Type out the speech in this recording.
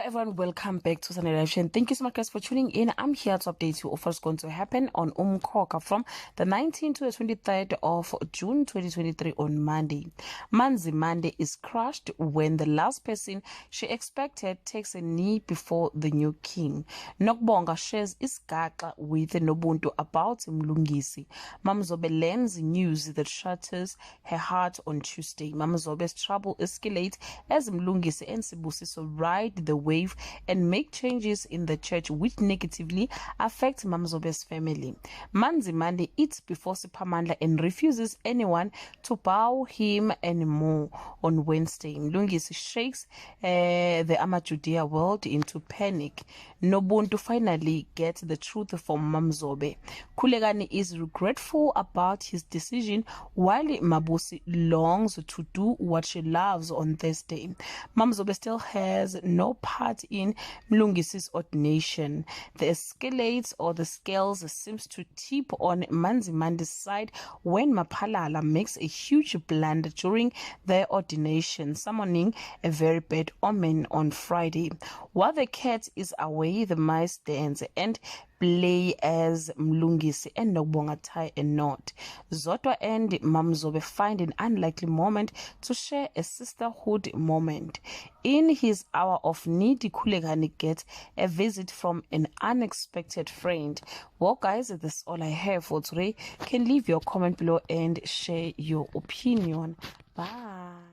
everyone, welcome back to Sunday Live Show. Thank you so much guys for tuning in. I'm here to update you of what's going to happen on UMKHOKHA from the 19th to the 23rd of June 2023 on Monday. Manzi Monday is crushed when the last person she expected takes a knee before the new king. Nokubonga shares Zyakhala with Nobuntu about Mlungisi. MaMzobe learns news that shatters her heart on Tuesday. MaMzobe's trouble escalates as Mlungisi and Sibusiso ride the wave and make changes in the church which negatively affect MaMzobe's family. Manzi Monday eats before Siphamandla and refuses anyone to bow him anymore on Wednesday. Mlungisi shakes the Judea world into panic. Nobuntu finally gets the truth from MaMzobe. Kulegani is regretful about his decision while Mabusi longs to do what she loves on Thursday. MaMzobe still has no part in Mlungisi's ordination. The scales seems to tip on Manzi Monday's side when Maphalala makes a huge blunder during their ordination, summoning a very bad omen on Friday. While the cat is away, the mice dance and play as Mlungisi and Nokubonga tie a knot. Zodwa and MaMzobe find an unlikely moment to share a sisterhood moment. In his hour of need, Kulegani gets a visit from an unexpected friend. Well guys, that's all I have for today. Can leave your comment below and share your opinion. Bye.